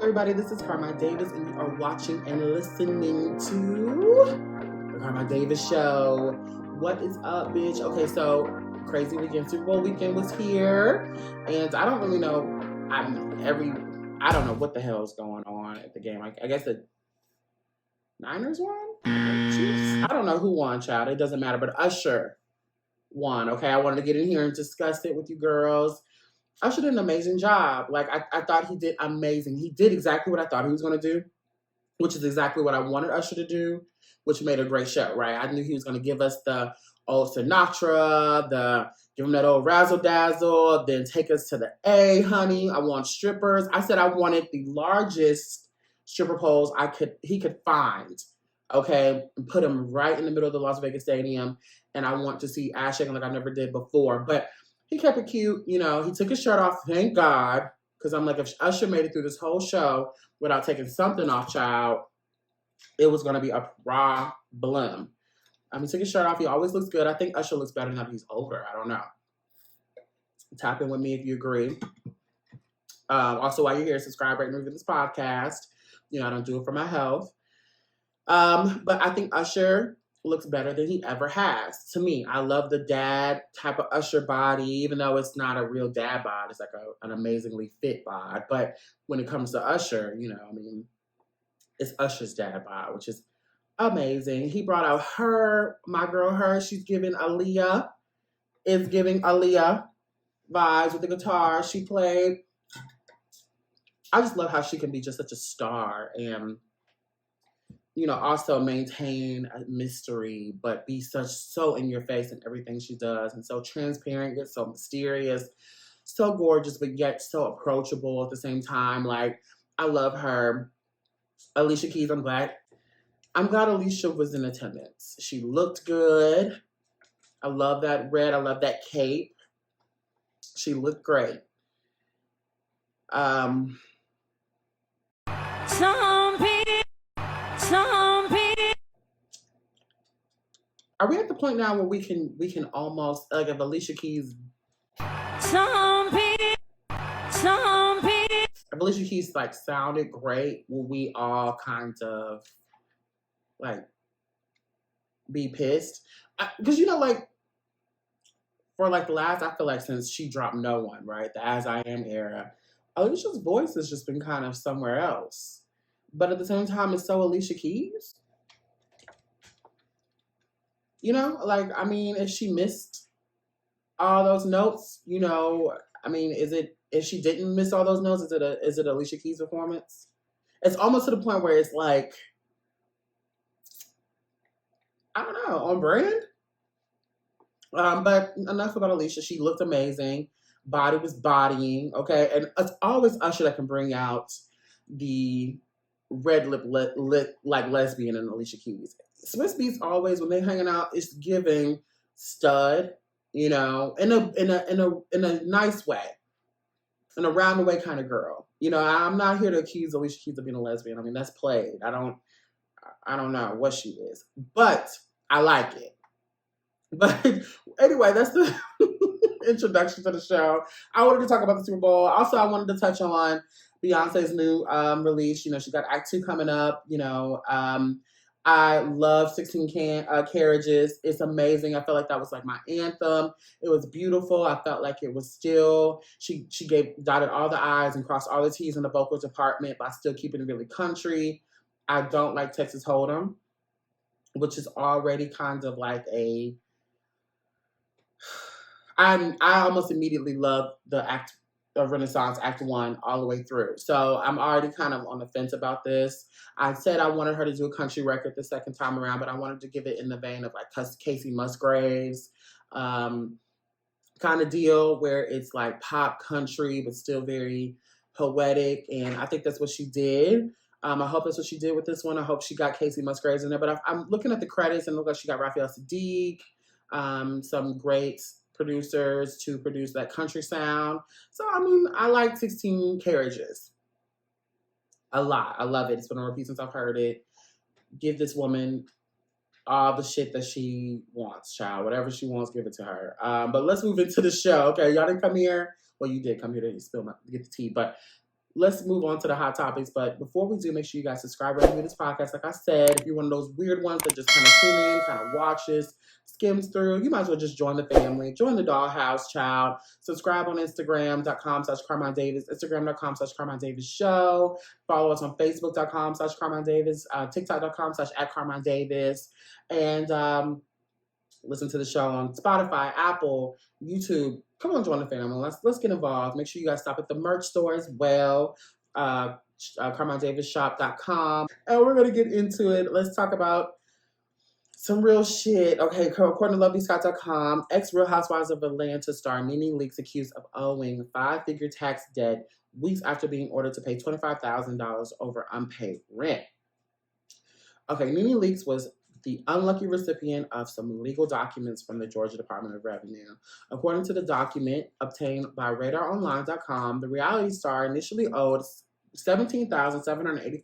Everybody, this is Carmine Davis, and you are watching and listening to the Carmine Davis Show. What is up, bitch? Okay, so crazy weekend, Super Bowl weekend was here, and I don't really know. I don't know what the hell is going on at the game. I guess the Niners won. I don't know who won, child. It doesn't matter. But Usher won. Okay, I wanted to get in here and discuss it with you girls. Usher did an amazing job. Like, I thought he did amazing. He did exactly what I thought he was going to do, which is exactly what I wanted Usher to do, which made a great show, right? I knew he was going to give us the old Sinatra, give him that old razzle dazzle, then take us to the A, honey. I want strippers. I said I wanted the largest stripper poles he could find, okay, and put him right in the middle of the Las Vegas Stadium, and I want to see ass shaking like I never did before. But he kept it cute, he took his shirt off, thank God, because I'm like, if Usher made it through this whole show without taking something off, child, it was going to be a problem. He took his shirt off. He always looks good. I think Usher looks better now that he's older. I don't know. Tap in with me if you agree. Also, while you're here, subscribe, rate, and review this podcast. I don't do it for my health. But I think Usher looks better than he ever has. To me, I love the dad type of Usher body, even though it's not a real dad bod. It's like an amazingly fit bod. But when it comes to Usher, it's Usher's dad bod, which is amazing. He brought out my girl, H.E.R. She's giving Aaliyah vibes with the guitar she played. I just love how she can be just such a star and also maintain a mystery, but be so in your face in everything she does, and so transparent, yet so mysterious, so gorgeous, but yet so approachable at the same time. Like, I love her. Alicia Keys, I'm glad Alicia was in attendance. She looked good. I love that red. I love that cape. She looked great. Are we at the point now where we can almost, like, if Alicia Keys like sounded great, will we all kind of like be pissed? Because like for like the last, I feel like since she dropped No One, right, the As I Am era, Alicia's voice has just been kind of somewhere else. But at the same time, it's so Alicia Keys. If she missed all those notes, if she didn't miss all those notes, is it Alicia Keys' performance? It's almost to the point where it's like, I don't know, on brand. But enough about Alicia. She looked amazing. Body was bodying, okay? And it's always Usher that can bring out the red lip like lesbian in Alicia Keys. Swiss Beats always, when they're hanging out, it's giving stud, in a nice way, an around the way kind of girl. I'm not here to accuse Alicia Keys of being a lesbian. That's played. I don't know what she is, but I like it. But anyway, that's the introduction to the show. I wanted to talk about the Super Bowl. Also, I wanted to touch on Beyonce's new release. She got Act 2 coming up. I love 16 Carriages. It's amazing. I felt like that was like my anthem. It was beautiful. I felt like it was still, she dotted all the I's and crossed all the T's in the vocal department by still keeping it really country. I don't like Texas Hold'em, which is already kind of like I almost immediately love the Renaissance Act 1 all the way through. So I'm already kind of on the fence about this. I said I wanted her to do a country record the second time around, but I wanted to give it in the vein of like Casey Musgraves kind of deal, where it's like pop country, but still very poetic. And I think that's what she did. I hope that's what she did with this one. I hope she got Casey Musgraves in there. But I'm looking at the credits and it looks like she got Raphael Sadiq, some great producers to produce that country sound. So, I like 16 Carriages a lot. I love it. It's been on repeat since I've heard it. Give this woman all the shit that she wants, child. Whatever she wants, give it to her. But let's move into the show. Okay, y'all didn't come here. Well, you did come here to get the tea, but let's move on to the hot topics. But before we do, make sure you guys subscribe and review this podcast. Like I said, if you're one of those weird ones that just kind of tune in, kind of watches, skims through, you might as well just join the family. Join the dollhouse, child. Subscribe on Instagram.com/Carmine Davis, Instagram.com/Carmine Davis Show. Follow us on Facebook.com/Carmine Davis, TikTok.com/@Carmine Davis. And listen to the show on Spotify, Apple, YouTube. Come on, join the family. Let's get involved. Make sure you guys stop at the merch store as well. CarmineDavisShop.com. And we're going to get into it. Let's talk about some real shit. Okay, according to LovelyScott.com, ex-Real Housewives of Atlanta star Nene Leaks accused of owing 5-figure tax debt weeks after being ordered to pay $25,000 over unpaid rent. Okay, Nene Leaks was the unlucky recipient of some legal documents from the Georgia Department of Revenue. According to the document obtained by RadarOnline.com, the reality star initially owed $17,785